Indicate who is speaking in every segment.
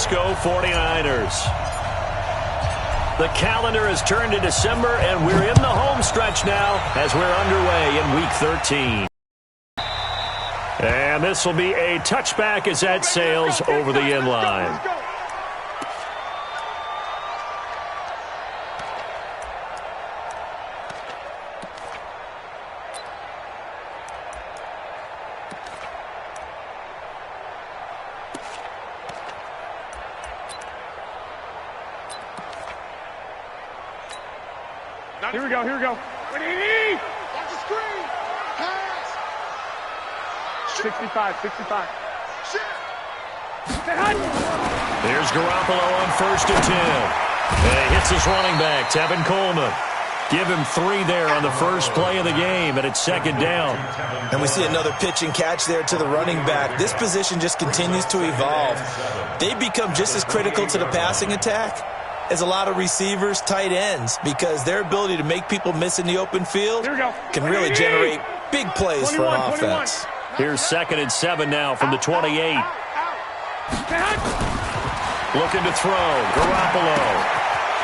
Speaker 1: Francisco 49ers. The calendar has turned to December, and we're in the home stretch now as we're underway in Week 13. And this will be a touchback as that sails over the end line.
Speaker 2: Here we go, here we go. Watch the screen. Pass. 65, 65.
Speaker 1: Here's Garoppolo on 1st and 10. And he hits his running back, Tevin Coleman. Give him 3 there on the first play of the game, and it's 2nd down.
Speaker 3: And we see another pitch and catch there to the running back. This position just continues to evolve. They become just as critical to the passing attack as a lot of receivers, tight ends, because their ability to make people miss in the open field can really generate big plays for an offense.
Speaker 1: Here's 2nd and 7 now from the 28. Looking to throw. Garoppolo.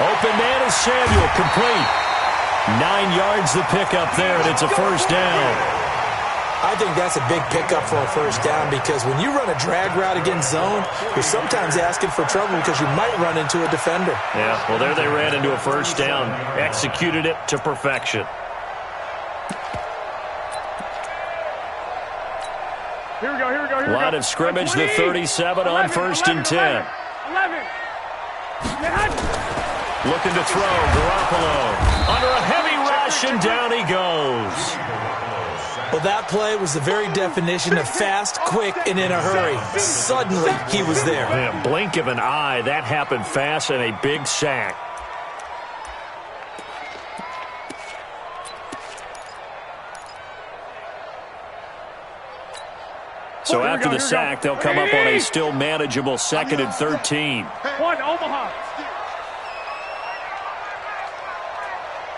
Speaker 1: Open man is Samuel. Complete. 9 yards the pickup there, and it's a 1st down.
Speaker 3: I think that's a big pickup for a 1st down because when you run a drag route against zone, you're sometimes asking for trouble because you might run into a defender.
Speaker 1: Yeah, well, there they ran into a 1st down. Executed it to perfection.
Speaker 2: Here we go, here we go, here we go.
Speaker 1: Line of scrimmage, the 37 on 1st and 10.
Speaker 2: 11.
Speaker 1: Looking to throw. Garoppolo under a heavy rush, and down he goes.
Speaker 3: Well, that play was the very definition of fast, quick, and in a hurry. Suddenly, he was there.
Speaker 1: In a blink of an eye, that happened fast, and a big sack. So after the sack, they'll come up on a still manageable 2nd and 13.
Speaker 2: One, Omaha.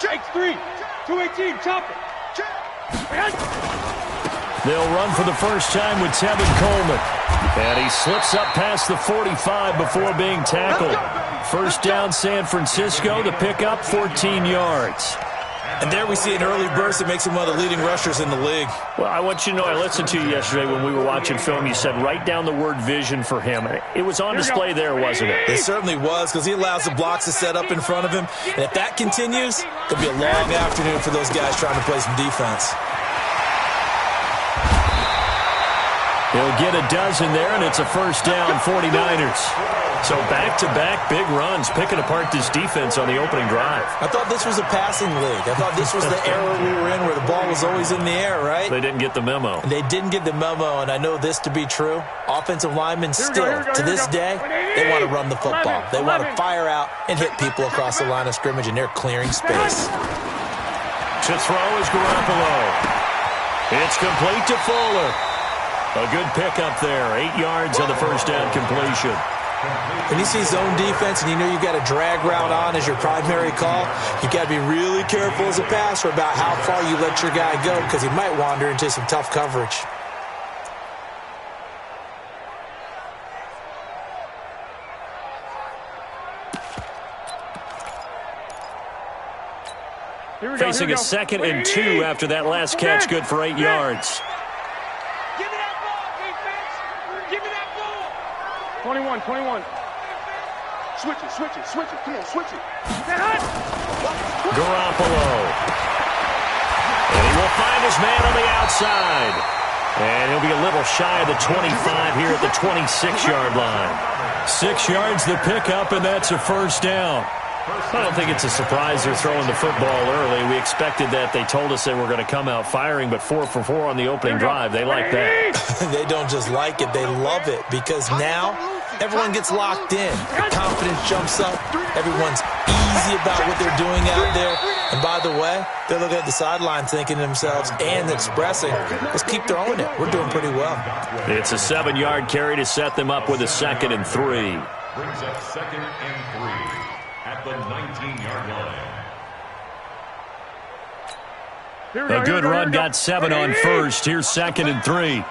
Speaker 2: X3, 218, chop it.
Speaker 1: They'll run for the first time with Tevin Coleman. And he slips up past the 45 before being tackled. 1st down, San Francisco. The pickup, 14 yards.
Speaker 3: And there we see an early burst that makes him one of the leading rushers in the league.
Speaker 1: Well, I want you to know, I listened to you yesterday when we were watching film. You said write down the word vision for him. It was on display there, wasn't it?
Speaker 3: It certainly was, because he allows the blocks to set up in front of him. And if that continues, it'll be a long afternoon for those guys trying to play some defense.
Speaker 1: He'll get a dozen there, and it's a 1st down, 49ers. So back-to-back big runs, picking apart this defense on the opening drive.
Speaker 3: I thought this was a passing league. I thought this was the era we were in where the ball was always in the air, right?
Speaker 1: They didn't get the memo.
Speaker 3: They didn't get the memo, and I know this to be true. Offensive linemen still, to this day, they want to run the football. They want to fire out and hit people across the line of scrimmage, and they're clearing space.
Speaker 1: To throw is Garoppolo. It's complete to Fuller. A good pickup there. 8 yards on the 1st down completion.
Speaker 3: When you see zone defense and you know you've got a drag route on as your primary call, you've got to be really careful as a passer about how far you let your guy go because he might wander into some tough coverage.
Speaker 1: Facing a 2nd and 2 after that last catch, good for 8 yards.
Speaker 2: 21. Switch it. Come on, switch it.
Speaker 1: Garoppolo. And he will find his man on the outside. And he'll be a little shy of the 25 here at the 26-yard line. 6 yards the pickup, and that's a 1st down. I don't think it's a surprise they're throwing the football early. We expected that. They told us they were going to come out firing, but 4 for 4 on the opening drive. They like that.
Speaker 3: They don't just like it. They love it because now everyone gets locked in. The confidence jumps up. Everyone's easy about what they're doing out there. And by the way, they're looking at the sideline thinking to themselves and expressing, let's keep throwing it. We're doing pretty well.
Speaker 1: It's a 7-yard carry to set them up with a 2nd and 3.
Speaker 4: Brings up 2nd and 3 at the 19-yard line.
Speaker 1: A good run, got 7 on 1st. Here's 2nd and 3.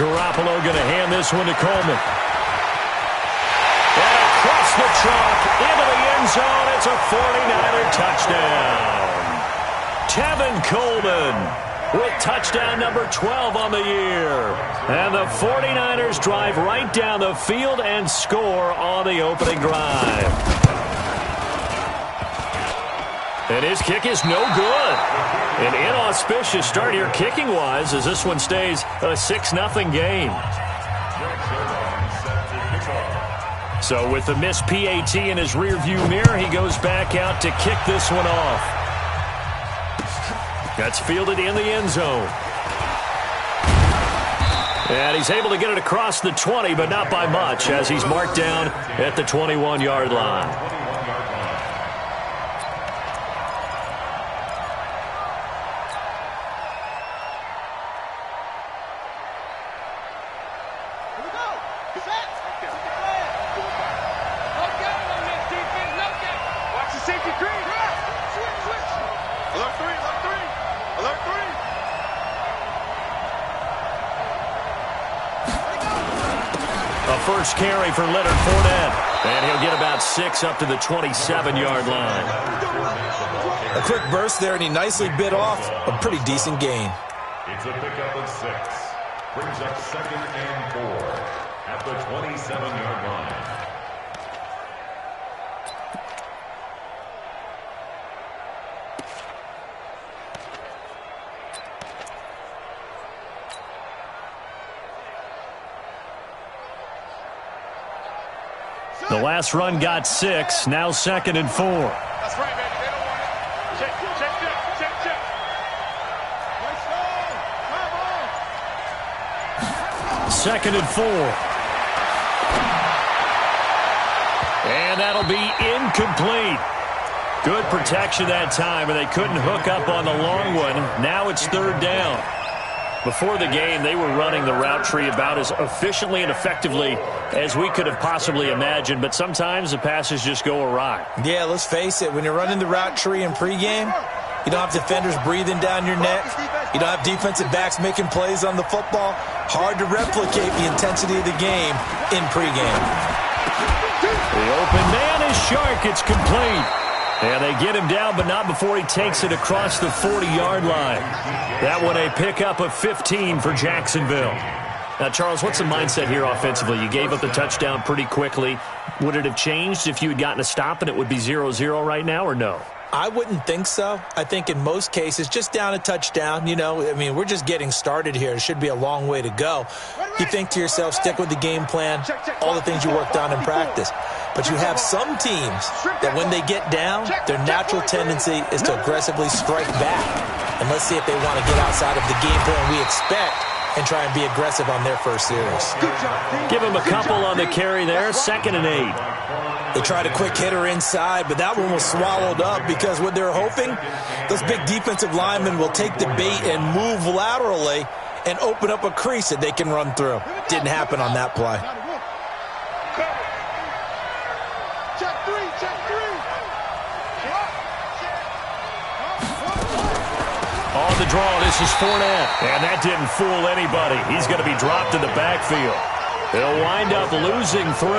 Speaker 1: Garoppolo going to hand this one to Coleman. And across the chalk, into the end zone. It's a 49er touchdown. Tevin Coleman with touchdown number 12 on the year. And the 49ers drive right down the field and score on the opening drive. And his kick is no good. An inauspicious start here kicking-wise as this one stays a 6-0 game. So with the missed PAT in his rearview mirror, he goes back out to kick this one off. That's fielded in the end zone. And he's able to get it across the 20, but not by much, as he's marked down at the 21-yard line. First carry for Leonard Fournette. And he'll get about 6 up to the 27-yard line.
Speaker 3: A quick burst there, and he nicely bit off a pretty decent gain.
Speaker 4: It's a pickup of 6. Brings up 2nd and 4 at the 27-yard line.
Speaker 1: The last run got 6. Now 2nd and 4.
Speaker 2: That's right, baby. They don't want it. Check.
Speaker 1: Second and 4. And that'll be incomplete. Good protection that time, and they couldn't hook up on the long one. Now it's 3rd down. Before the game, they were running the route tree about as efficiently and effectively as we could have possibly imagined, but sometimes the passes just go awry.
Speaker 3: Yeah, let's face it. When you're running the route tree in pregame, you don't have defenders breathing down your neck. You don't have defensive backs making plays on the football. Hard to replicate the intensity of the game in pregame.
Speaker 1: The open man is Shark. It's complete. And they get him down, but not before he takes it across the 40-yard line. That one a pickup of 15 for Jacksonville. Now, Charles, what's the mindset here offensively? You gave up the touchdown pretty quickly. Would it have changed if you had gotten a stop and it would be 0-0 right now, or no?
Speaker 3: I wouldn't think so. I think in most cases, just down a touchdown, we're just getting started here. It should be a long way to go. You think to yourself, stick with the game plan, all the things you worked on in practice. But you have some teams that when they get down, their natural tendency is to aggressively strike back. And let's see if they want to get outside of the game plan we expect and try and be aggressive on their first series.
Speaker 1: Give him a couple on the carry there, 2nd and 8.
Speaker 3: They tried a quick hitter inside, but that one was swallowed up because what they're hoping, those big defensive linemen will take the bait and move laterally and open up a crease that they can run through. Didn't happen on that play.
Speaker 2: Check three.
Speaker 1: On the draw, this is Fournette. And that didn't fool anybody. He's going to be dropped in the backfield. They'll wind up losing 3.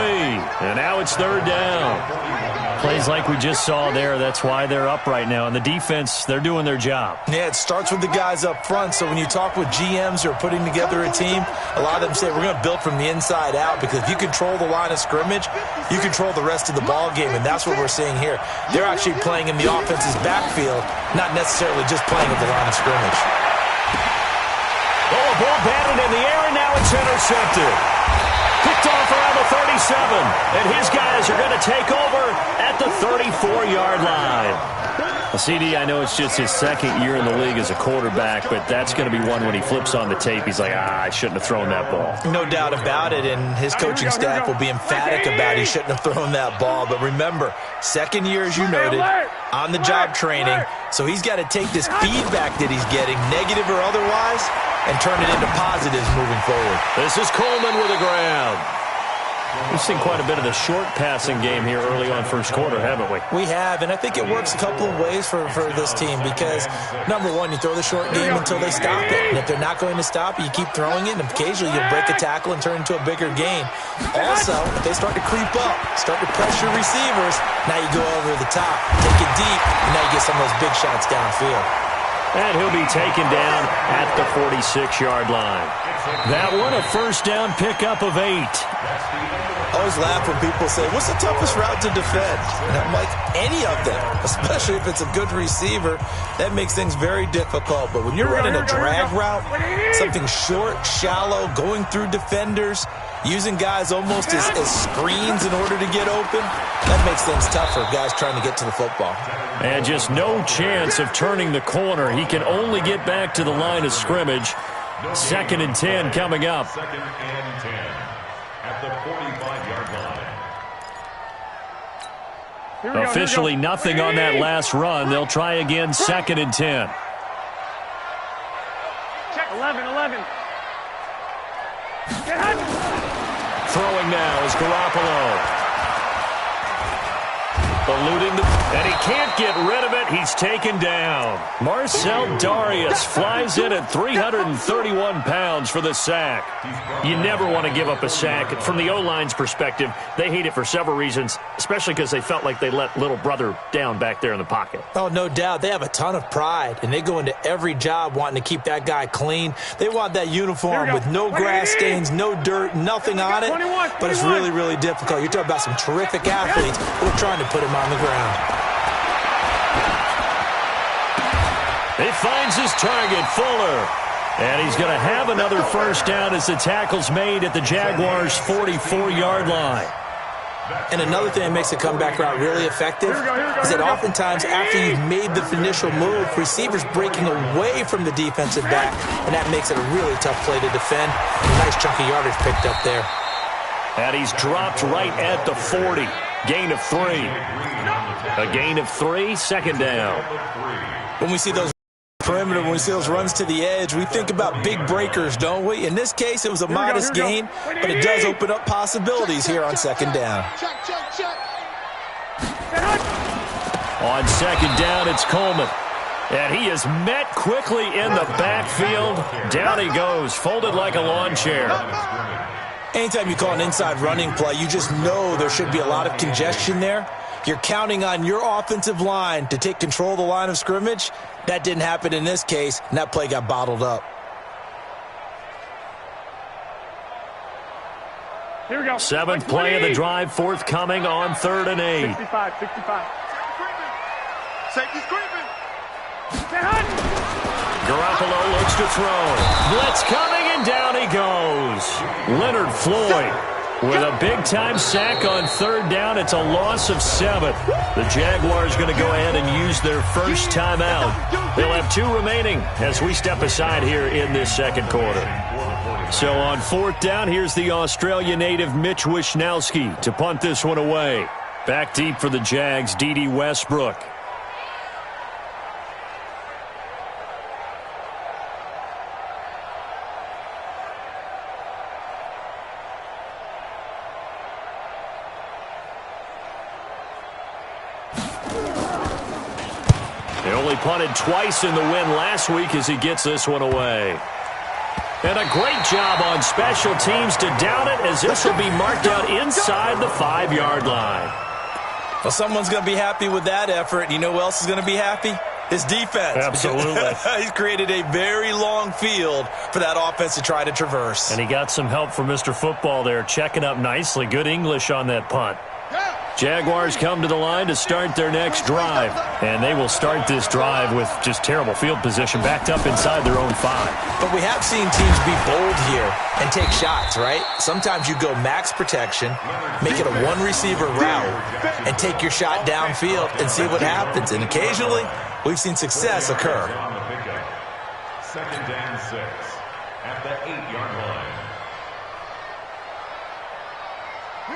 Speaker 1: And now it's 3rd down. Plays like we just saw there. That's why they're up right now. And the defense, they're doing their job.
Speaker 3: Yeah, it starts with the guys up front. So when you talk with GMs who are putting together a team, a lot of them say we're going to build from the inside out, because if you control the line of scrimmage, you control the rest of the ball game. And that's what we're seeing here. They're actually playing in the offense's backfield, not necessarily just playing at the line of scrimmage.
Speaker 1: Oh, a ball batted in the air, and now it's intercepted. Picked off around the 37, and his guys are going to take over at the 34-yard line. CD, I know it's just his 2nd year in the league as a quarterback, but that's going to be one when he flips on the tape, he's like, I shouldn't have thrown that ball.
Speaker 3: No doubt about it, and his coaching staff will be emphatic about he shouldn't have thrown that ball. But remember, 2nd year, as you noted, on-the-job training, so he's got to take this feedback that he's getting, negative or otherwise, and turn it into positives moving forward.
Speaker 1: This is Coleman with a grab. We've seen quite a bit of the short passing game here early on first quarter, haven't we?
Speaker 3: We have, and I think it works a couple of ways for this team because, number one, you throw the short game until they stop it. And if they're not going to stop it, you keep throwing it, and occasionally you'll break a tackle and turn into a bigger gain. Also, if they start to creep up, start to pressure receivers, now you go over the top, take it deep, and now you get some of those big shots downfield.
Speaker 1: And he'll be taken down at the 46-yard line. That one, a first down pickup of 8.
Speaker 3: I always laugh when people say, what's the toughest route to defend? And I'm like, any of them, especially if it's a good receiver. That makes things very difficult. But when you're running a drag route, something short, shallow, going through defenders, using guys almost as screens in order to get open, that makes things tougher, guys trying to get to the football.
Speaker 1: And just no chance of turning the corner. He can only get back to the line of scrimmage. 2nd and 10 coming up.
Speaker 4: 2nd and 10 at the 45-yard line.
Speaker 1: Officially nothing on that last run. They'll try again, 2nd and 10.
Speaker 2: Check 11.
Speaker 1: Throwing now is Garoppolo. Eluding and he can't get rid of it. He's taken down. Marcel Darius flies in at 331 pounds for the sack. You never want to give up a sack. From the O-line's perspective, they hate it for several reasons, especially because they felt like they let little brother down back there in the pocket.
Speaker 3: Oh, no doubt. They have a ton of pride, and they go into every job wanting to keep that guy clean. They want that uniform with no grass stains, no dirt, nothing on it. But it's really, really difficult. You're talking about some terrific athletes who are trying to put him on the ground.
Speaker 1: He finds his target, Fuller. And he's going to have another first down as the tackle's made at the Jaguars' 44-yard line.
Speaker 3: And another thing that makes the comeback route really effective is that oftentimes after you've made the initial move, receivers breaking away from the defensive back, and that makes it a really tough play to defend. A nice chunk of yardage picked up there.
Speaker 1: And he's dropped right at the 40. Gain of 3. A gain of 3, 2nd down.
Speaker 3: When we see those perimeter, when we see those runs to the edge, we think about big breakers, don't we? In this case, it was a modest gain, but it does open up possibilities here on 2nd down.
Speaker 1: On 2nd down, it's Coleman. And he is met quickly in the backfield. Down he goes, folded like a lawn chair.
Speaker 3: Anytime you call an inside running play, you just know there should be a lot of congestion there. You're counting on your offensive line to take control of the line of scrimmage. That didn't happen in this case, and that play got bottled up.
Speaker 2: Here we go.
Speaker 1: 7th play of the drive, forthcoming on 3rd and 8.
Speaker 2: 65. Safety screaming.
Speaker 1: Garoppolo looks to throw. Blitz coming, and down he goes. Leonard Floyd with a big-time sack on 3rd down. It's a loss of 7. The Jaguars going to go ahead and use their first timeout. They'll have 2 remaining as we step aside here in this 2nd quarter. So on 4th down, here's the Australia native Mitch Wishnowsky to punt this one away. Back deep for the Jags, D.D. Westbrook. Punted twice in the win last week as he gets this one away. And a great job on special teams to down it as this will be marked out inside the 5-yard line.
Speaker 3: Well, someone's going to be happy with that effort. You know who else is going to be happy? His defense.
Speaker 1: Absolutely.
Speaker 3: He's created a very long field for that offense to try to traverse.
Speaker 1: And he got some help from Mr. Football there, checking up nicely. Good English on that punt. Jaguars come to the line to start their next drive. And they will start this drive with just terrible field position, backed up inside their own 5.
Speaker 3: But we have seen teams be bold here and take shots, right? Sometimes you go max protection, make it a one-receiver route, and take your shot downfield and see what happens. And occasionally, we've seen success occur.
Speaker 4: 2nd and 6 at the 8-yard line.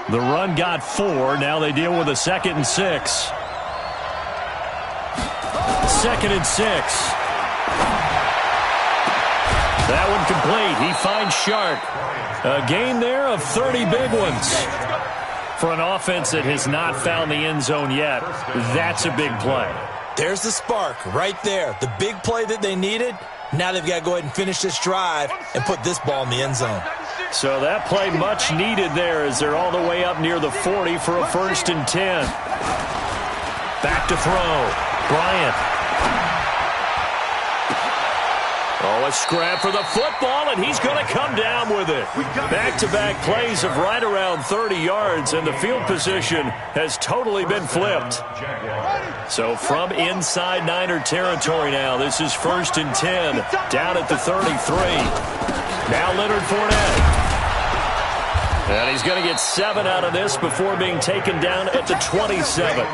Speaker 1: The run got 4. Now they deal with a 2nd and 6. 2nd and 6. That one complete. He finds Sharp. A gain there of 30 big ones. For an offense that has not found the end zone yet, that's a big play.
Speaker 3: There's the spark right there. The big play that they needed. Now they've got to go ahead and finish this drive and put this ball in the end zone.
Speaker 1: So that play much needed there as they're all the way up near the 40 for a 1st and 10. Back to throw. Bryant. Oh, a scrap for the football, and he's going to come down with it. Back-to-back plays of right around 30 yards, and the field position has totally been flipped. So from inside Niner territory now, this is 1st and 10, down at the 33. Now Leonard Fournette. And he's going to get 7 out of this before being taken down at the 27.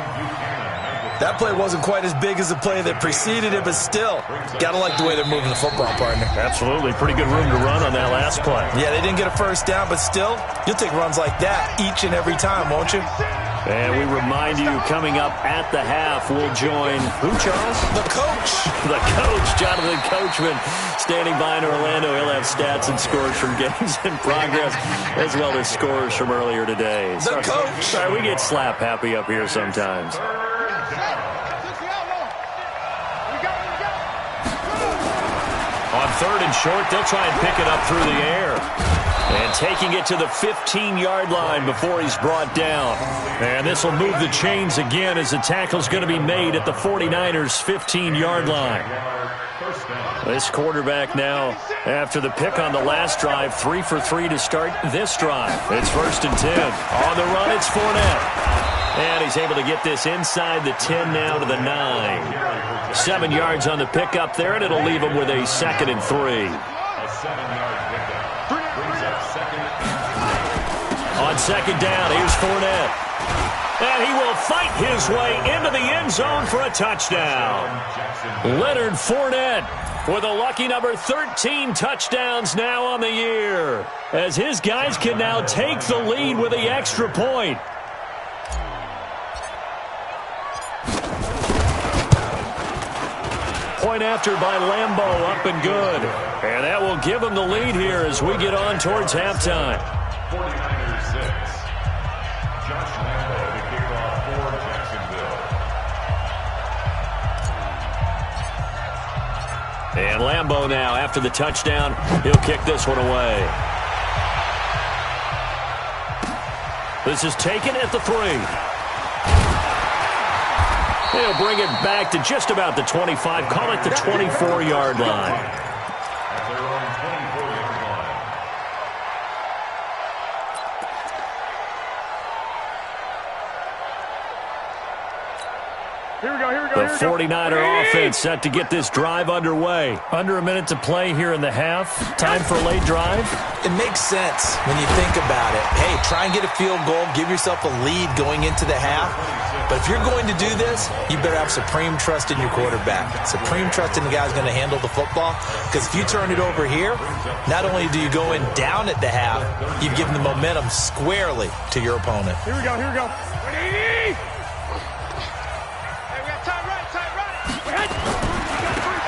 Speaker 3: That play wasn't quite as big as the play that preceded it, but still, got to like the way they're moving the football, partner.
Speaker 1: Absolutely. Pretty good room to run on that last play.
Speaker 3: Yeah, they didn't get a first down, but still, you'll take runs like that each and every time, won't you?
Speaker 1: And we remind you, coming up at the half, we'll join who, Charles?
Speaker 3: The coach.
Speaker 1: The coach, Jonathan Coachman, standing by in Orlando. He'll have stats and scores from games in progress, as well as scores from earlier today.
Speaker 3: The coach.
Speaker 1: Sorry, we get slap happy up here sometimes. On 3rd and short, they'll try and pick it up through the air. And taking it to the 15-yard line before he's brought down. And this will move the chains again as the tackle's going to be made at the 49ers' 15-yard line. This quarterback now, after the pick on the last drive, 3 for 3 to start this drive. It's 1st and 10. On the run, it's Fournette. And he's able to get this inside the 10 now to the 9. 7 yards on the pickup there, and it'll leave him with a 2nd and 3.
Speaker 4: A 7-yard pickup brings up 2nd.
Speaker 1: On 2nd down, here's Fournette. And he will fight his way into the end zone for a touchdown. Leonard Fournette with a lucky number 13 touchdowns now on the year, as his guys can now take the lead with the extra point. Point after by Lambeau, up and good. And that will give him the lead here as we get on towards halftime.
Speaker 4: 49ers 6. Josh Lambeau to kick off for Jacksonville.
Speaker 1: And Lambeau now, after the touchdown, he'll kick this one away. This is taken at the 3. They'll bring it back to just about the 25. Call it the 24-yard line.
Speaker 4: At their own 24-yard line.
Speaker 2: Here we go.
Speaker 1: The 49er offense set to get this drive underway. Under a minute to play here in the half. Time for a late drive.
Speaker 3: It makes sense when you think about it. Hey, try and get a field goal. Give yourself a lead going into the half. But if you're going to do this, you better have supreme trust in your quarterback. Supreme trust in the guy who's going to handle the football. Because if you turn it over here, not only do you go in down at the half, you've given the momentum squarely to your opponent.
Speaker 2: Here we go.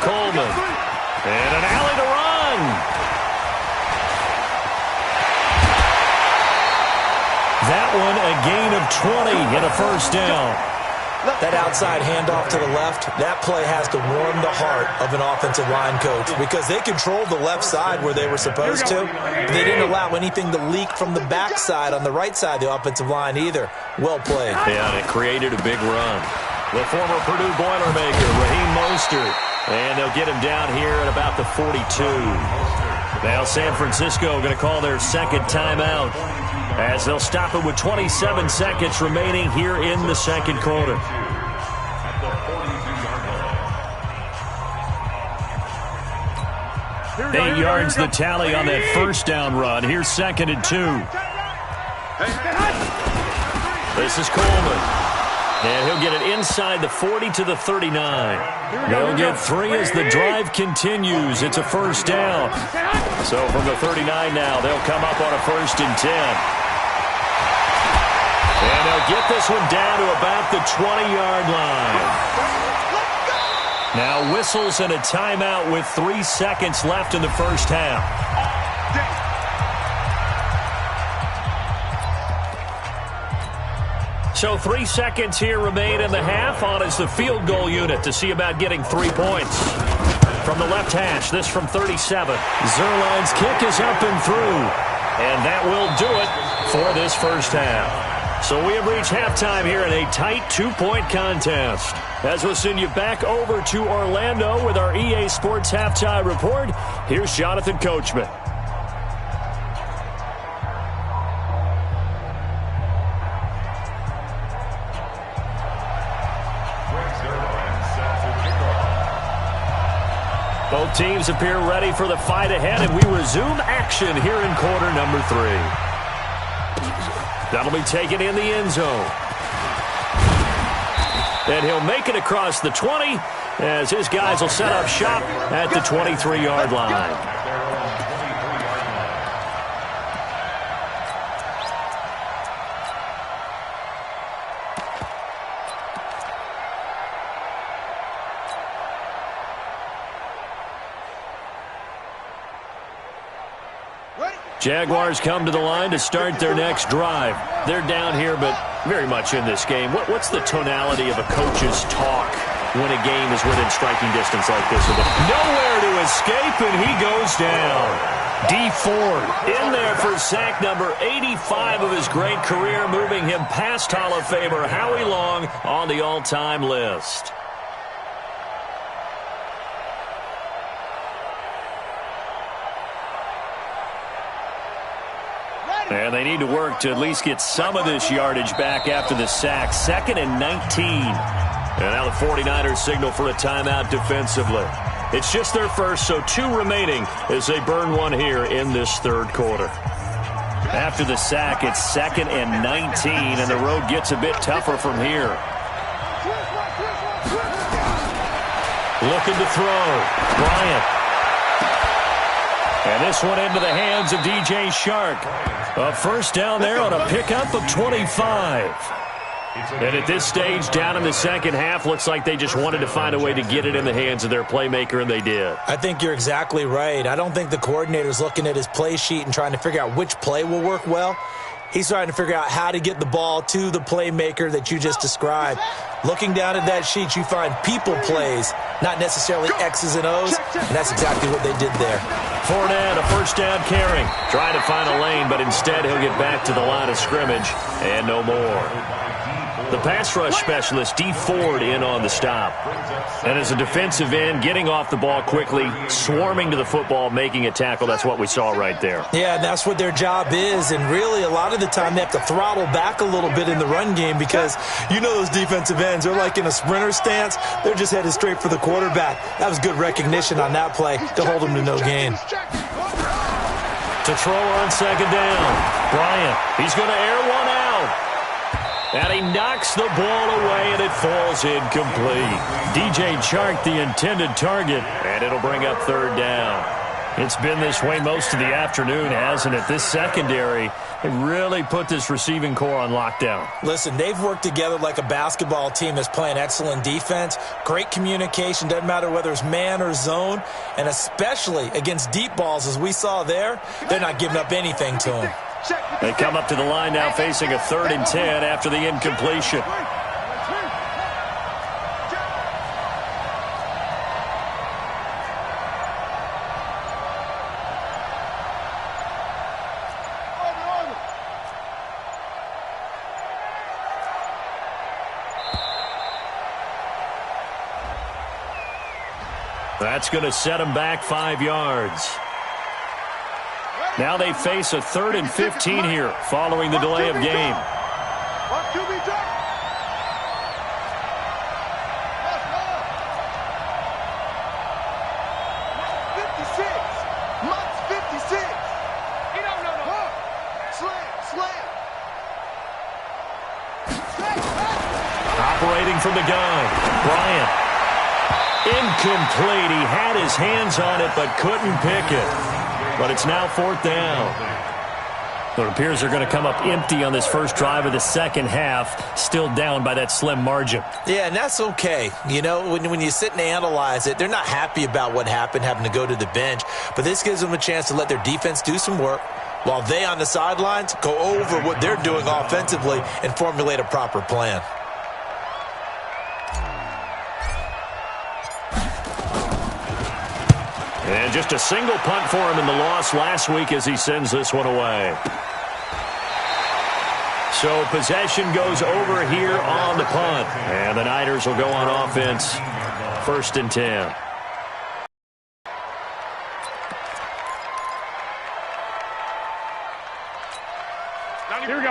Speaker 1: Coleman. And an alley to run. That one a gain of 20 and a 1st down.
Speaker 3: That outside handoff to the left, that play has to warm the heart of an offensive line coach because they controlled the left side where they were supposed to. But they didn't allow anything to leak from the backside on the right side of the offensive line either. Well played.
Speaker 1: Yeah, and it created a big run. The former Purdue Boilermaker, Raheem Mostert. And they'll get him down here at about the 42. Now San Francisco going to call their 2nd timeout as they'll stop it with 27 seconds remaining here in the 2nd quarter.
Speaker 4: At the 42-yard line.
Speaker 1: 8 yards the tally on that 1st down run. Here's 2nd and 2. This is Coleman. And he'll get it inside the 40 to the 39. They'll get 3 as the drive continues. It's a 1st down. So from the 39 now, they'll come up on a 1st and 10. And they'll get this one down to about the 20-yard line. Now whistles and a timeout with 3 seconds left in the first half. So 3 seconds here remain in the half. On is the field goal unit to see about getting 3 points. From the left hash, this from 37. Zerline's kick is up and through. And that will do it for this first half. So we have reached halftime here in a tight 2-point contest. As we'll send you back over to Orlando with our EA Sports Halftime Report, here's Jonathan Coachman. Both teams appear ready for the fight ahead, and we resume action here in quarter number 3. That'll be taken in the end zone. And he'll make it across the 20 as his guys will set up shop at the 23-yard line. Jaguars come to the line to start their next drive. They're down here, but very much in this game. What's the tonality of a coach's talk when a game is within striking distance like this? Nowhere to escape, and he goes down. D Ford in there for sack number 85 of his great career, moving him past Hall of Famer Howie Long on the all-time list. And they need to work to at least get some of this yardage back after the sack. 2nd and 19. And now the 49ers signal for a timeout defensively. It's just their first, so 2 remaining as they burn one here in this third quarter. After the sack, it's 2nd and 19, and the road gets a bit tougher from here. Looking to throw. Bryant. And this one into the hands of DJ Shark. A first down there on a pickup of 25. And at this stage, down in the second half, looks like they just wanted to find a way to get it in the hands of their playmaker, and they did.
Speaker 3: I think you're exactly right. I don't think the coordinator's looking at his play sheet and trying to figure out which play will work well. He's trying to figure out how to get the ball to the playmaker that you just described. Looking down at that sheet, you find people plays, not necessarily X's and O's, and that's exactly what they did there.
Speaker 1: Fournette, a first down carry. Trying to find a lane, but instead he'll get back to the line of scrimmage, and no more. The pass rush specialist, D Ford, in on the stop. And as a defensive end, getting off the ball quickly, swarming to the football, making a tackle, that's what we saw right there.
Speaker 3: Yeah, and that's what their job is, and really a lot of the time they have to throttle back a little bit in the run game because you know those defensive ends, they're like in a sprinter stance. They're just headed straight for the quarterback. That was good recognition on that play to hold him to no gain.
Speaker 1: To throw on second down. Bryant, he's going to air one out. And he knocks the ball away, and it falls incomplete. DJ Chark, the intended target, and it'll bring up third down. It's been this way most of the afternoon, hasn't it? This secondary, they really put this receiving core on lockdown.
Speaker 3: Listen, they've worked together like a basketball team that's playing excellent defense. Great communication, doesn't matter whether it's man or zone, and especially against deep balls, as we saw there, they're not giving up anything to them.
Speaker 1: They come up to the line now facing a 3rd and 10 after the incompletion. That's going to set them back 5 yards. Now they face a 3rd and 15 here following the delay of game. Operating from the gun, Bryant. Incomplete. He had his hands on it but couldn't pick it. But it's now 4th down. It appears they're going to come up empty on this first drive of the second half, still down by that slim margin.
Speaker 3: Yeah, and that's okay. You know, when you sit and analyze it, they're not happy about what happened, having to go to the bench. But this gives them a chance to let their defense do some work while they on the sidelines go over what they're doing offensively and formulate a proper plan.
Speaker 1: And just a single punt for him in the loss last week as he sends this one away. So possession goes over here on the punt. And the Niners will go on offense, 1st and 10.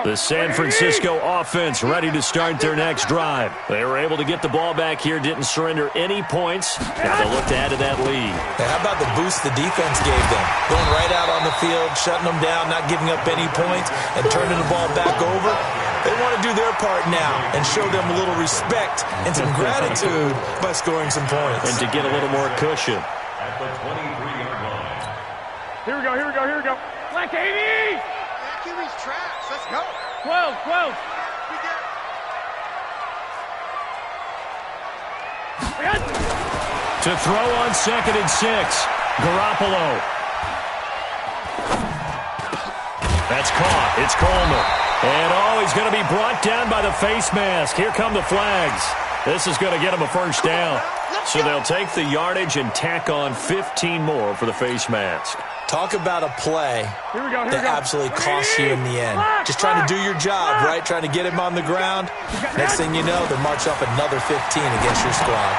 Speaker 1: The San Francisco offense ready to start their next drive. They were able to get the ball back here, didn't surrender any points. Now they'll look to add to that lead.
Speaker 3: Now, how about the boost the defense gave them? Going right out on the field, shutting them down, not giving up any points, and turning the ball back over. They want to do their part now and show them a little respect and some gratitude by scoring some points.
Speaker 1: And to get a little more cushion.
Speaker 4: At the 23-yard line.
Speaker 2: Here we go. Black 80!
Speaker 5: QB's trash. Let's go.
Speaker 2: 12.
Speaker 1: To throw on 2nd and 6. Garoppolo. That's caught. It's Coleman. And, he's going to be brought down by the face mask. Here come the flags. This is going to get him a first down. So they'll take the yardage and tack on 15 more for the face mask.
Speaker 3: Talk about a play that absolutely costs you in the end. Just trying to do your job, right? Trying to get him on the ground. Next thing you know, they march up another 15 against your squad.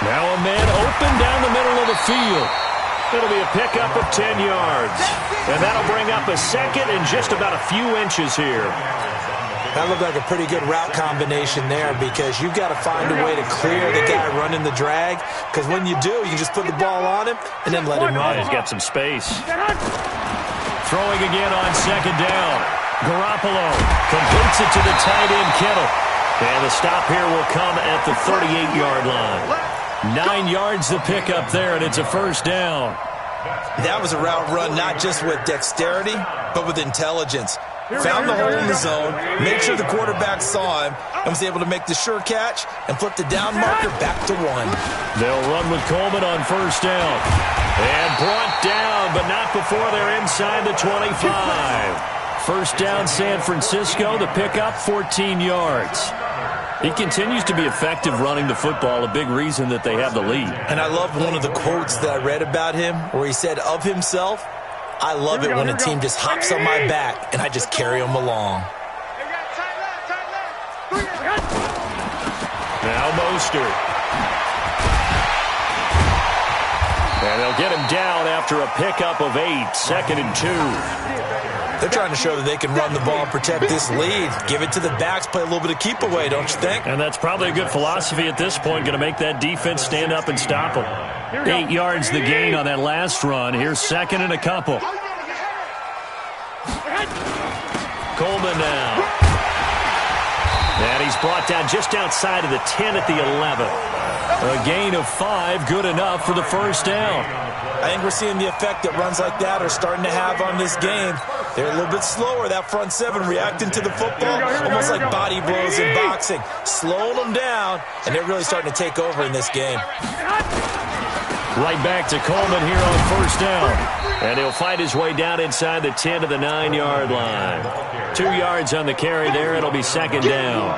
Speaker 1: Now a man open down the middle of the field. It'll be a pickup of 10 yards. And that'll bring up a second and just about a few inches here.
Speaker 3: That looked like a pretty good route combination there because you've got to find a way to clear the guy running the drag, because when you do, you can just put the ball on him and then let him run.
Speaker 1: He's got some space. Throwing again on 2nd down. Garoppolo completes it to the tight end Kittle. And the stop here will come at the 38-yard line. 9 yards the pickup there, and it's a first down.
Speaker 3: That was a route run not just with dexterity, but with intelligence. Found the hole in the zone, made sure the quarterback saw him, and was able to make the sure catch and flip the down marker back to 1.
Speaker 1: They'll run with Coleman on first down. And brought down, but not before they're inside the 25. First down, San Francisco. The pickup, 14 yards. He continues to be effective running the football, a big reason that they have the lead.
Speaker 3: And I love one of the quotes that I read about him where he said of himself, "I love it when a team just hops on my back and I just carry them along."
Speaker 1: Now Mostert. And they'll get him down after a pickup of 8, 2nd and 2.
Speaker 3: They're trying to show that they can run the ball and protect this lead. Give it to the backs, play a little bit of keep away, don't you think?
Speaker 1: And that's probably a good philosophy at this point, going to make that defense stand up and stop them. 8 yards the gain on that last run. Here's 2nd and a couple. Coleman now. And he's brought down just outside of the 10 at the 11. A gain of 5, good enough for the first down.
Speaker 3: I think we're seeing the effect that runs like that are starting to have on this game. They're a little bit slower, that front 7, reacting to the football, almost like body blows in boxing, slowing them down, and they're really starting to take over in this game.
Speaker 1: Right back to Coleman here on first down. And he'll find his way down inside the 10 to the 9-yard line. 2 yards on the carry there. It'll be 2nd down.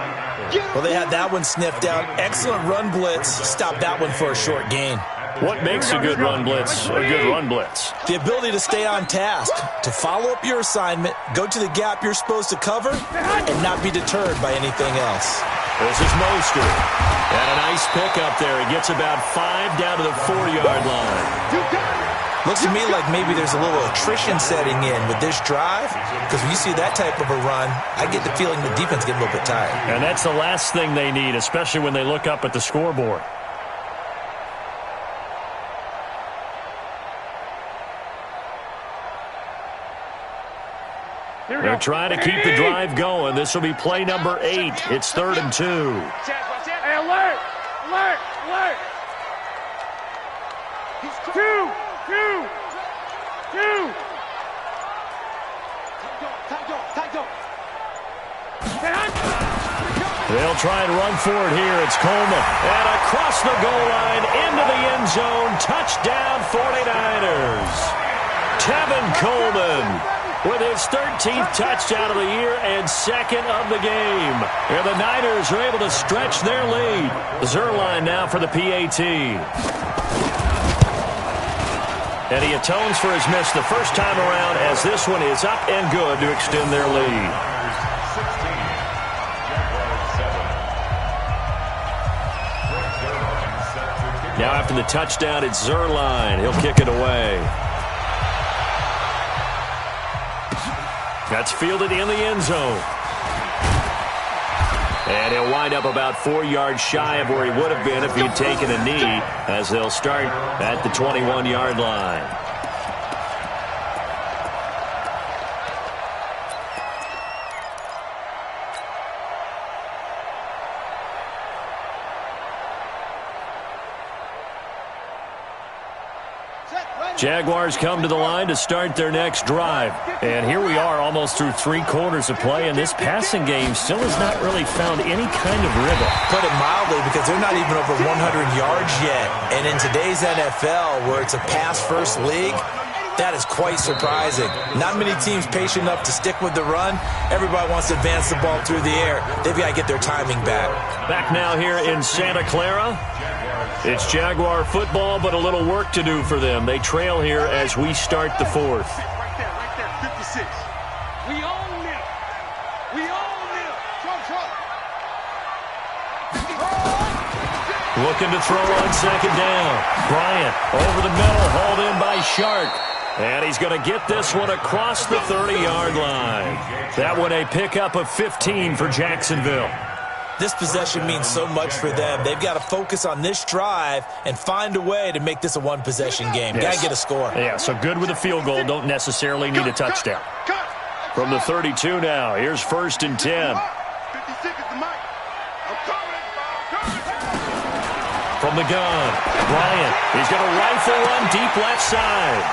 Speaker 3: Well, they had that one sniffed out. Excellent run blitz. Stopped that one for a short gain.
Speaker 1: What makes a good run blitz a good run blitz?
Speaker 3: The ability to stay on task, to follow up your assignment, go to the gap you're supposed to cover, and not be deterred by anything else.
Speaker 1: This is Mostert. And a nice pickup there. He gets about 5 down to the 4-yard line.
Speaker 3: Looks to me like maybe there's a little attrition setting in with this drive, because when you see that type of a run, I get the feeling the defense getting a little bit tired.
Speaker 1: And that's the last thing they need, especially when they look up at the scoreboard. They're trying to keep the drive going. This will be play number 8. It's 3rd and 2.
Speaker 2: Hey, alert! Alert! Alert! Two!
Speaker 1: They'll try and run for it here. It's Coleman. And across the goal line, into the end zone. Touchdown, 49ers. Tevin Coleman with his 13th touchdown of the year and second of the game. And the Niners are able to stretch their lead. Zerline now for the PAT. And he atones for his miss the first time around as this one is up and good to extend their lead. Now after the touchdown, it's Zerline. He'll kick it away. That's fielded in the end zone. And he'll wind up about 4 yards shy of where he would have been if he'd taken a knee, as they'll start at the 21-yard line. Jaguars come to the line to start their next drive. And here we are almost through 3 quarters of play, and this passing game still has not really found any kind of rhythm.
Speaker 3: Put it mildly, because they're not even over 100 yards yet. And in today's NFL, where it's a pass-first league, that is quite surprising. Not many teams patient enough to stick with the run. Everybody wants to advance the ball through the air. They've got to get their timing back.
Speaker 1: Back now here in Santa Clara. It's Jaguar football, but a little work to do for them. They trail here as we start the fourth.
Speaker 2: Right there, 56. We own them. We own them.
Speaker 1: Looking to throw on second down. Bryant over the middle, hauled in by Shark. And he's going to get this one across the 30-yard line. That one a pickup of 15 for Jacksonville.
Speaker 3: This possession means so much for them. They've got to focus on this drive and find a way to make this a one-possession game.
Speaker 1: Yes.
Speaker 3: Got to get a score.
Speaker 1: Yeah, so good with a field goal. Don't necessarily need a touchdown. From the 32 now, here's 1st and 10.
Speaker 2: 56 is the mic. I'm coming.
Speaker 1: From the gun, Bryant. He's going to rifle one deep left side.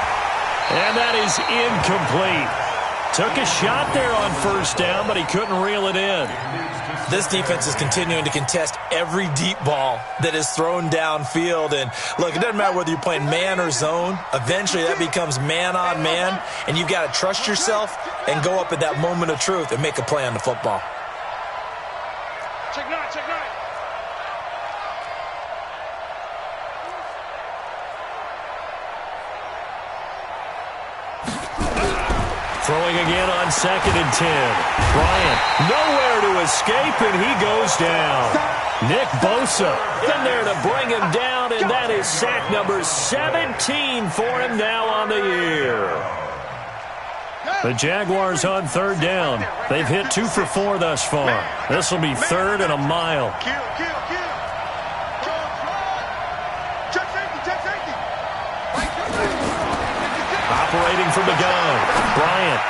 Speaker 1: And that is incomplete. Took a shot there on 1st down, but he couldn't reel it in.
Speaker 3: This defense is continuing to contest every deep ball that is thrown downfield. And, look, it doesn't matter whether you're playing man or zone. Eventually, that becomes man on man, and you've got to trust yourself and go up at that moment of truth and make a play on the football.
Speaker 2: Check 9, check 9.
Speaker 1: Throwing again on 2nd and 10. Bryant nowhere to escape, and he goes down. Nick Bosa in there to bring him down, and that is sack number 17 for him now on the year. The Jaguars on 3rd down. They've hit 2 for 4 thus far. This will be 3rd and a mile.
Speaker 2: Kill. Check safety.
Speaker 1: Operating from the gun. Bryant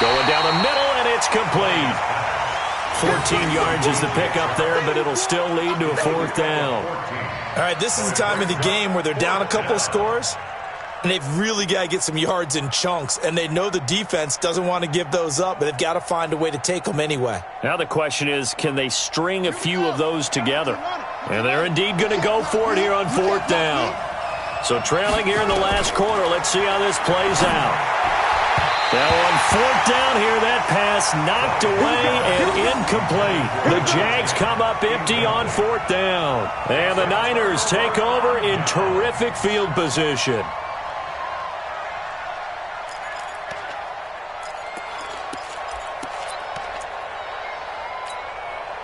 Speaker 1: going down the middle, and it's complete. 14 yards is the pickup there, but it'll still lead to a 4th down.
Speaker 3: All right, this is the time of the game where they're down a couple of scores, and they've really got to get some yards in chunks, and they know the defense doesn't want to give those up, but they've got to find a way to take them anyway.
Speaker 1: Now the question is, can they string a few of those together? And they're indeed going to go for it here on 4th down. So trailing here in the last quarter, let's see how this plays out. Now on 4th down here, that pass knocked away and incomplete. The Jags come up empty on 4th down. And the Niners take over in terrific field position.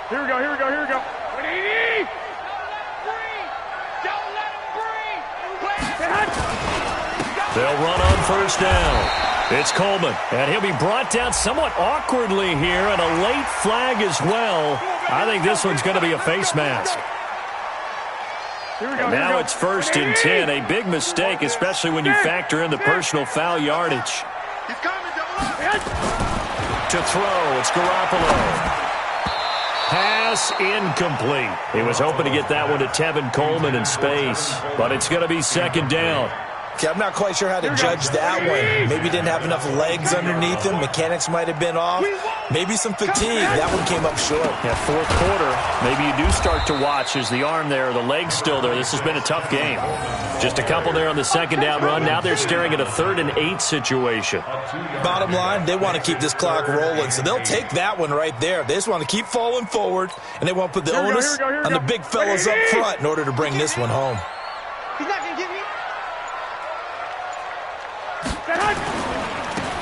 Speaker 2: Here we go. What do you need? Don't let him breathe.
Speaker 1: They'll run on 1st down. It's Coleman, and he'll be brought down somewhat awkwardly here, and a late flag as well. I think this one's going to be a face mask. And now it's 1st and 10, a big mistake, especially when you factor in the personal foul yardage.
Speaker 2: He's coming, don't
Speaker 1: To throw, it's Garoppolo. Pass incomplete. He was hoping to get that one to Tevin Coleman in space, but it's going to be 2nd down.
Speaker 3: Okay, I'm not quite sure how to judge that one. Maybe didn't have enough legs underneath him. Mechanics might have been off. Maybe some fatigue. That one came up short.
Speaker 1: Yeah, fourth quarter, maybe you do start to watch. Is the arm there, the leg's still there? This has been a tough game. Just a couple there on the second down run. Now they're staring at a 3rd and 8 situation.
Speaker 3: Bottom line, they want to keep this clock rolling, so they'll take that one right there. They just want to keep falling forward, and they want to put the onus on the big fellas up front in order to bring this one home.
Speaker 5: He's not going to get me.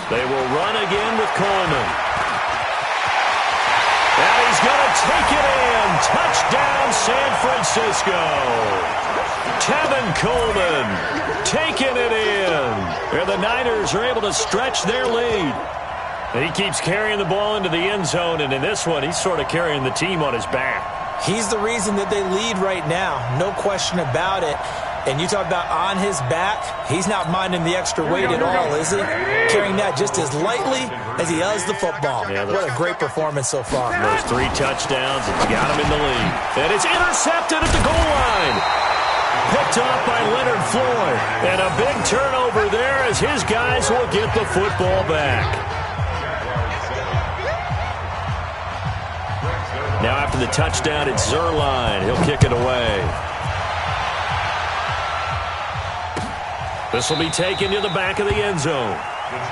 Speaker 1: They will run again with Coleman. And he's going to take it in. Touchdown, San Francisco. Tevin Coleman taking it in. And the Niners are able to stretch their lead. And he keeps carrying the ball into the end zone, and in this one, he's sort of carrying the team on his back.
Speaker 3: He's the reason that they lead right now. No question about it. And you talk about on his back, he's not minding the extra weight at all, is he? Carrying that just as lightly as he does the football. Yeah, what a great performance so far.
Speaker 1: Those 3 touchdowns, it's got him in the lead. And it's intercepted at the goal line. Picked off by Leonard Floyd. And a big turnover there as his guys will get the football back. Now after the touchdown, it's Zuerlein. He'll kick it away. This will be taken to the back of the end zone.
Speaker 5: Let's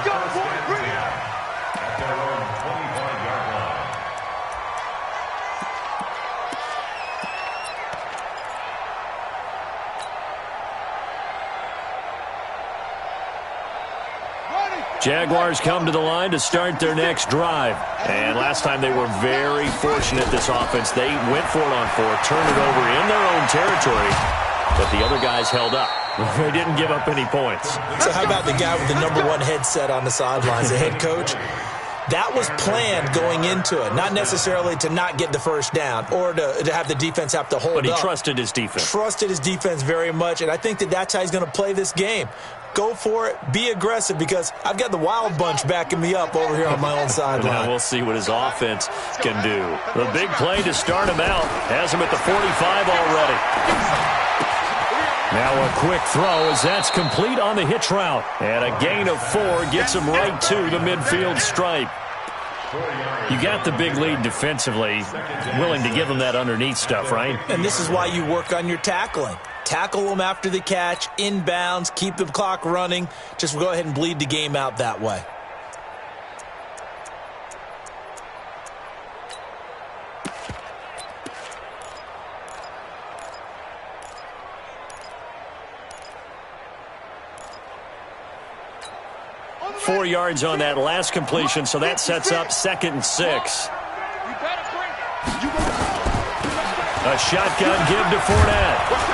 Speaker 5: go, boy. Bring it.
Speaker 4: At their own 25-yard line.
Speaker 1: Jaguars come to the line to start their next drive. And last time they were very fortunate, this offense. They went for it on 4, turned it over in their own territory, but the other guys held up. They didn't give up any points.
Speaker 3: So how about the guy with the #1 headset on the sidelines, the head coach? That was planned going into it, not necessarily to not get the first down or to have the defense have to hold up.
Speaker 1: But he trusted his defense.
Speaker 3: Trusted his defense very much, and I think that that's how he's going to play this game. Go for it. Be aggressive, because I've got the wild bunch backing me up over here on my own sideline.
Speaker 1: Now we'll see what his offense can do. The big play to start him out has him at the 45 already. Now a quick throw as that's complete on the hitch route. And a gain of 4 gets him right to the midfield stripe. You got the big lead defensively, willing to give them that underneath stuff, right?
Speaker 3: And this is why you work on your tackling. Tackle them after the catch, inbounds, keep the clock running. Just go ahead and bleed the game out that way.
Speaker 1: Four yards on that last completion, so that sets up 2nd and 6. A shotgun give to Fournette.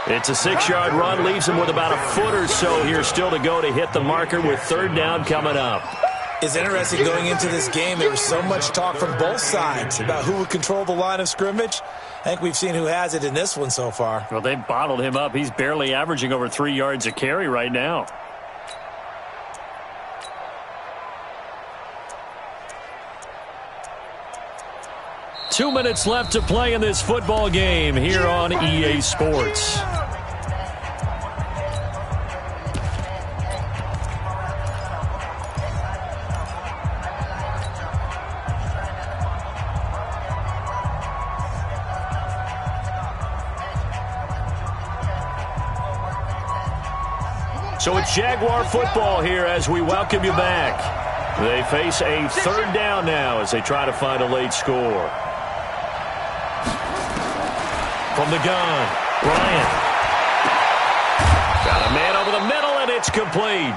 Speaker 1: It's a 6-yard run, leaves him with about a foot or so here still to go to hit the marker with 3rd down coming up.
Speaker 3: It's interesting going into this game. There was so much talk from both sides about who would control the line of scrimmage. I think we've seen who has it in this one so far.
Speaker 1: Well, they bottled him up. He's barely averaging over 3 yards a carry right now. Two minutes left to play in this football game here on EA Sports. So it's Jaguar football here as we welcome you back. They face a 3rd down now as they try to find a late score. From the gun, Bryant. Got a man over the middle, and it's complete.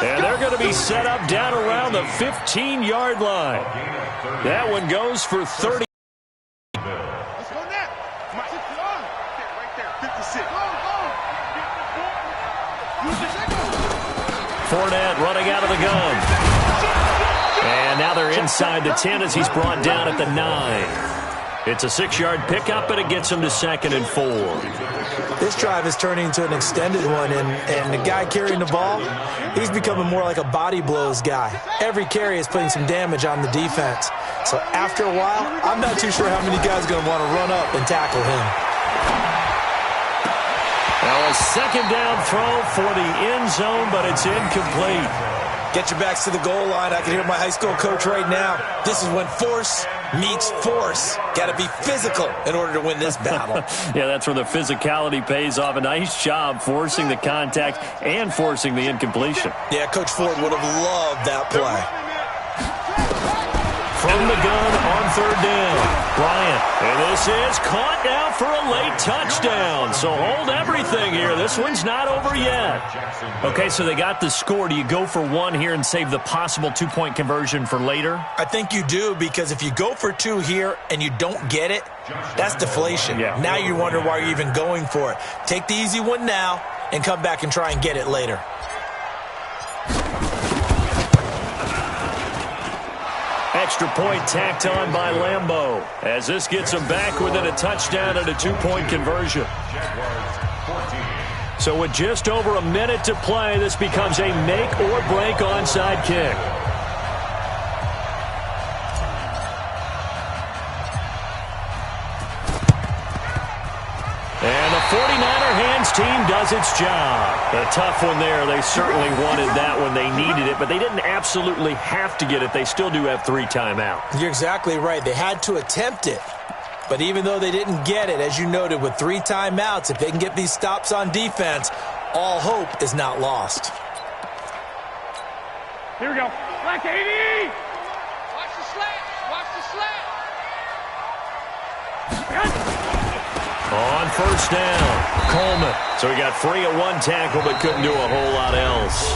Speaker 1: And they're going to be set up down around the 15-yard line. That one goes for 30.
Speaker 2: Let's go now. Right there, 56.
Speaker 1: Fournette running out of the gun. And now they're inside the 10 as he's brought down at the 9. It's a 6-yard pickup, but it gets him to 2nd and 4.
Speaker 3: This drive is turning into an extended one, and the guy carrying the ball, he's becoming more like a body blows guy. Every carry is putting some damage on the defense. So after a while, I'm not too sure how many guys are going to want to run up and tackle him.
Speaker 1: a second down throw for the end zone, but it's incomplete.
Speaker 3: Get your backs to the goal line. I can hear my high school coach right now. This is when force meets force. Got to be physical in order to win this battle.
Speaker 1: Yeah, that's where the physicality pays off. A nice job forcing the contact and forcing the incompletion.
Speaker 3: Yeah, Coach Ford would have loved that play.
Speaker 1: From the gun on third down, Bryant. And this is caught down for a late touchdown. So hold everything here. This one's not over yet. Okay, so they got the score. Do you go for one here and save the possible two-point conversion for later?
Speaker 3: I think you do, because if you go for two here and you don't get it, that's deflation.
Speaker 1: Yeah.
Speaker 3: Now you wonder why you're even going for it. Take the easy one now and come back and try and get it later.
Speaker 1: Extra point tacked on by Lambeau as this gets them back within a touchdown and a two-point conversion. So with just over a minute to play, this becomes a make-or-break onside kick. And the 49er hands team does its job. A tough one there. They certainly wanted that when they needed it, but they didn't absolutely have to get it. They still do have 3 timeouts.
Speaker 3: You're exactly right. They had to attempt it. But even though they didn't get it, as you noted, with 3 timeouts, if they can get these stops on defense, all hope is not lost.
Speaker 2: Here we go. Black 80!
Speaker 5: Watch the slant. Watch the slant.
Speaker 1: On first down, Coleman. So he got free at one tackle but couldn't do a whole lot else.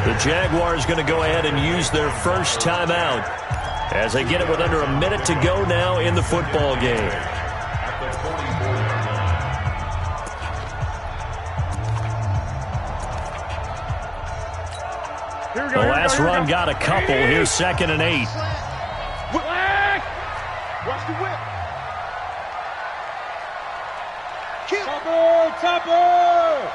Speaker 1: The Jaguars going to go ahead and use their first timeout as they get it with under a minute to go now in the football game. The last run got a couple. Here's 2nd and 8.
Speaker 2: Black! Watch the whip. Topper!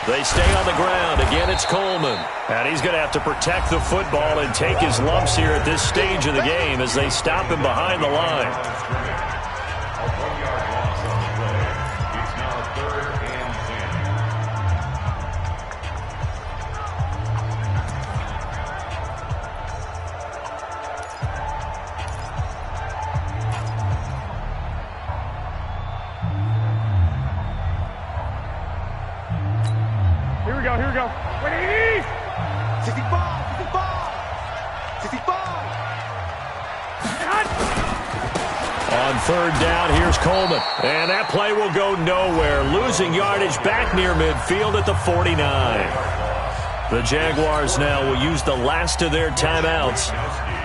Speaker 1: They stay on the ground. Again, it's Coleman. And he's going to have to protect the football and take his lumps here at this stage of the game as they stop him behind the line.
Speaker 4: A 1-yard loss on the play. It's now 3rd and 10.
Speaker 2: Here we go. 180! 65! 65!
Speaker 1: On third down, here's Coleman. And that play will go nowhere. Losing yardage back near midfield at the 49. The Jaguars now will use the last of their timeouts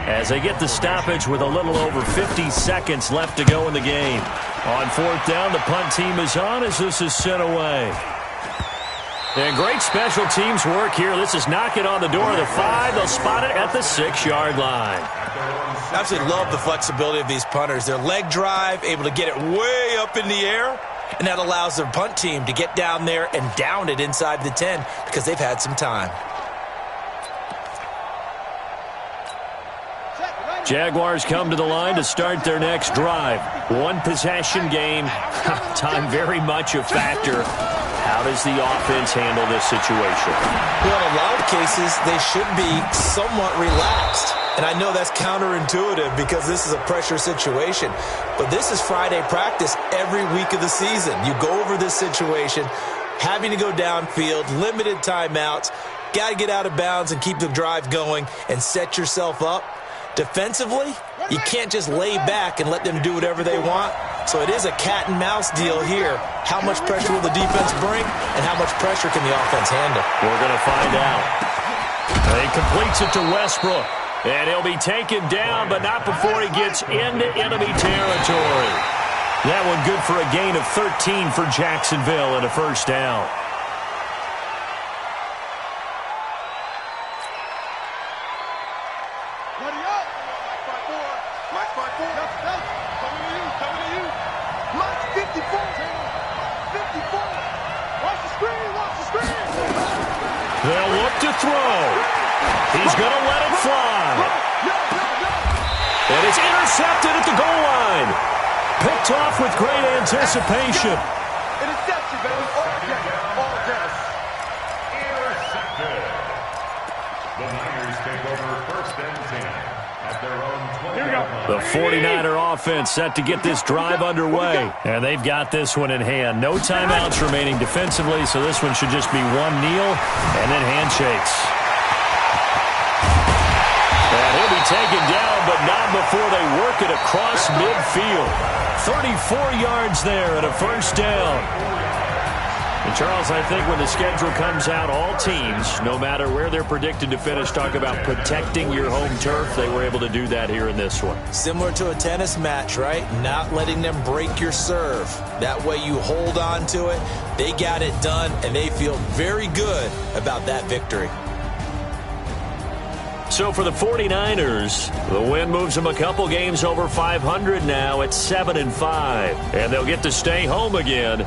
Speaker 1: as they get the stoppage with a little over 50 seconds left to go in the game. On fourth down, the punt team is on as this is sent away. And great special teams work here. This is knocking on the door of the 5. They'll spot it at the 6-yard line.
Speaker 3: Absolutely love the flexibility of these punters. Their leg drive, able to get it way up in the air, and that allows their punt team to get down there and down it inside the 10 because they've had some time.
Speaker 1: Jaguars come to the line to start their next drive. One possession game. Time very much a factor. How does the offense handle this situation?
Speaker 3: Well, in a lot of cases, they should be somewhat relaxed. And I know that's counterintuitive because this is a pressure situation. But this is Friday practice every week of the season. You go over this situation, having to go downfield, limited timeouts, got to get out of bounds and keep the drive going and set yourself up. Defensively, you can't just lay back and let them do whatever they want. So it is a cat and mouse deal here. How much pressure will the defense bring, and how much pressure can the offense handle?
Speaker 1: We're going to find out. He completes it to Westbrook, and he'll be taken down, but not before he gets into enemy territory. That one good for a gain of 13 for Jacksonville and a first down. They'll look to throw. He's going to let it fly. And it's intercepted at the goal line. Picked off with great anticipation.
Speaker 2: Interception, baby. All gas.
Speaker 4: Intercepted. The Niners take over 1st and 10 at their own 20.
Speaker 1: The 49er offense set to get this drive underway. And they've got this one in hand. No timeouts remaining defensively, so this one should just be one kneel and then handshakes. And he'll be taken down, but not before they work it across midfield. 34 yards there and a 1st down. And, Charles, I think when the schedule comes out, all teams, no matter where they're predicted to finish, talk about protecting your home turf. They were able to do that here in this one.
Speaker 3: Similar to a tennis match, right? Not letting them break your serve. That way you hold on to it. They got it done, and they feel very good about that victory.
Speaker 1: So for the 49ers, the win moves them a couple games over 500 now at 7-5. And they'll get to stay home again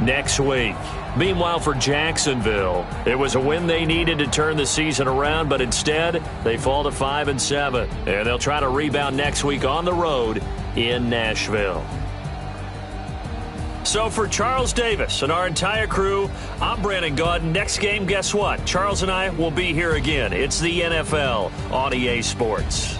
Speaker 1: next week. Meanwhile, for Jacksonville, it was a win they needed to turn the season around, but instead they fall to 5-7. And they'll try to rebound next week on the road in Nashville. So for Charles Davis and our entire crew, I'm Brandon Gaudin. Next game, guess what? Charles and I will be here again. It's the NFL on EA Sports.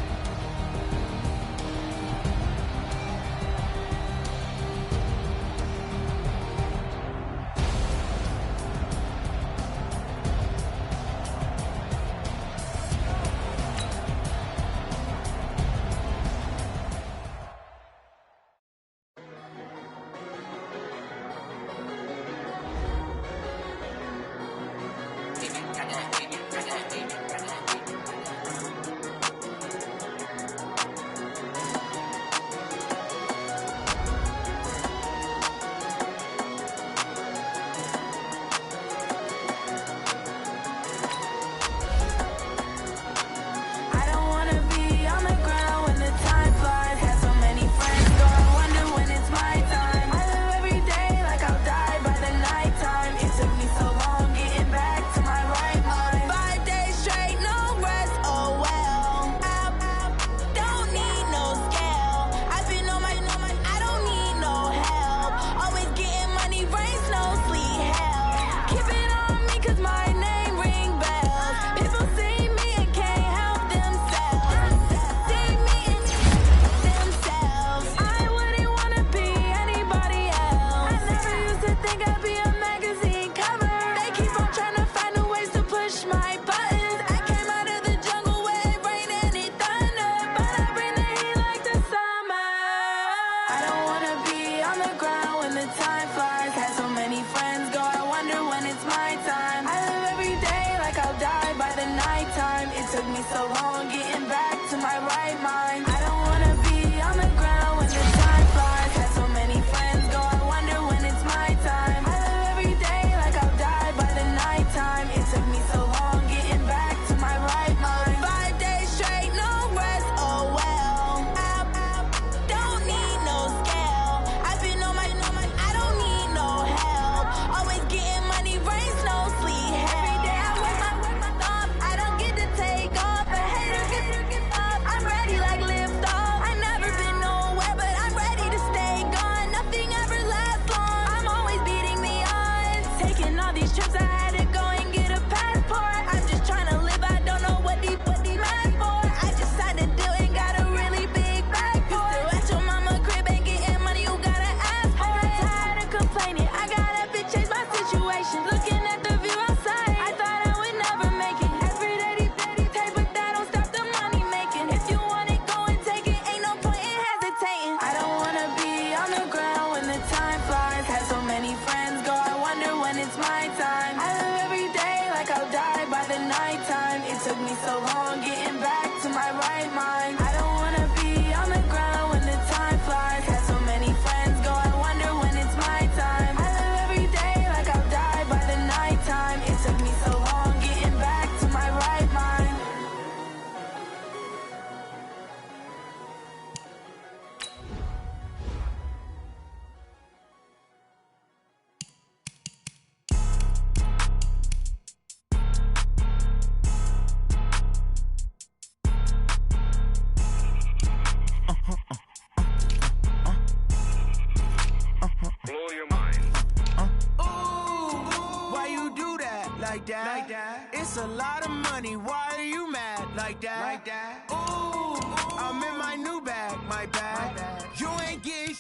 Speaker 6: like that. It's a lot of money, why are you mad like that? Ooh, I'm in my new bag, my bad. You ain't getting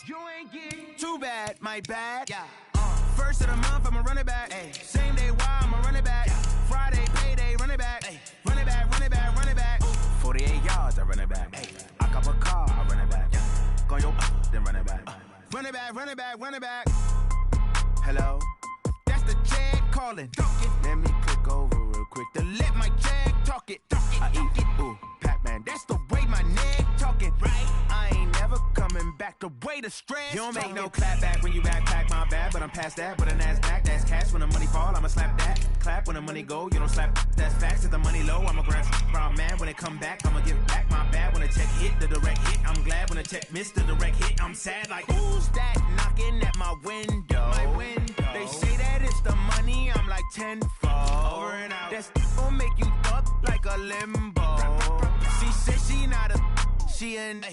Speaker 6: too bad, my bad. First of the month, I'ma run it back. Same day, why I'ma run it back. Friday, payday, run it back. Run it back, run it back, run it back. 48 yards, I run it back. I cop a car, I run it back. Go your then run it back. Run it back, run it back, run it back. Hello? That's the jag calling. Let me click over real quick to let my jag talk it. I eat it, ooh, Pac-Man. That's the way my neck talking. Right? I ain't never coming back the way the stress. You don't make no clap back when you backpack, my bad. But I'm past that, with a NASDAQ, that's cash. When the money fall, I'ma slap that. Clap when the money go, you don't slap, that's facts. If the money low, I'ma grab brown man. When it come back, I'ma give back my bad. When the check hit, the direct hit, I'm glad. When the check missed, the direct hit, I'm sad. Like, who's that knocking at my window? They say that it's the money, I'm like tenfold. Over and out. That's gon' make you up like a limbo. She said she not a, she an.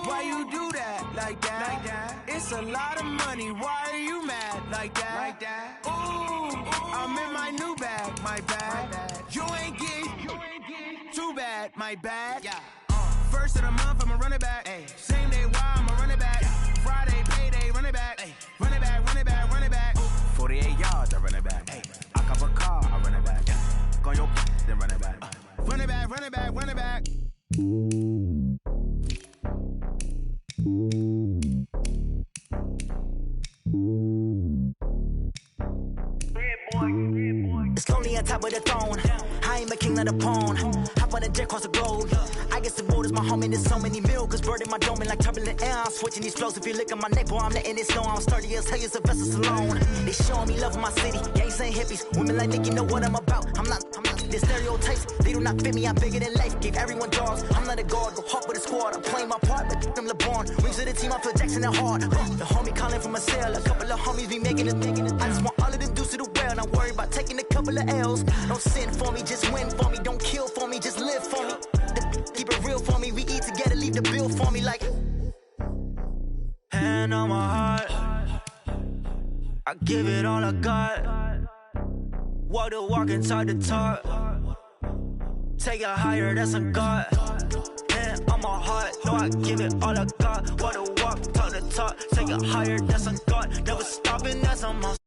Speaker 6: Why you do that like that? It's a lot of money, why are you mad like that? Ooh, I'm in my new bag, my bad. You ain't getting too bad, my bad. First of the month, I'ma run it back. Same day, why I'ma run it back. Friday, payday, run it back. Run it back, run it back, run it back. 48 yards, I run it back. I cop a car, I run it back. Go your then run it back. Run it back, run it back, run it back.
Speaker 7: It's lonely on top of the throne. I ain't the king of the pawn. Hop on a jet across the globe. I guess the road is my home and there's so many miracles burning my dome like turbulent air. I'm switching these flows. If you look at my neck, boy, I'm letting it snow. I'm sturdy as hell, it's a vessel alone. They showing me love in my city. Gangs ain't hippies. Women like Nick, you know what I'm about. I'm not the stereotypes. They do not fit me. I'm bigger than life. Gave everyone jobs. I'm not a guard. Go hard with a squad. I'm playing my part, but I'm LeBron. Wings of the team, I feel Jackson and hard. The homie calling from a cell. A couple of homies be making it. I just want all of them dudes to the well. Not worry about taking a couple of L's. Don't sin for me, just win for me. Don't kill for me, just live for me. Keep it real for me. We eat together, leave the bill for me like. Hand on my heart, I give it all I got. Walk the walk and talk the talk. Take it higher, that's a God. Hand on my heart, no, I give it all I got. Walk the walk, talk the talk. Take it higher, that's a God. Never stopping, that's a must.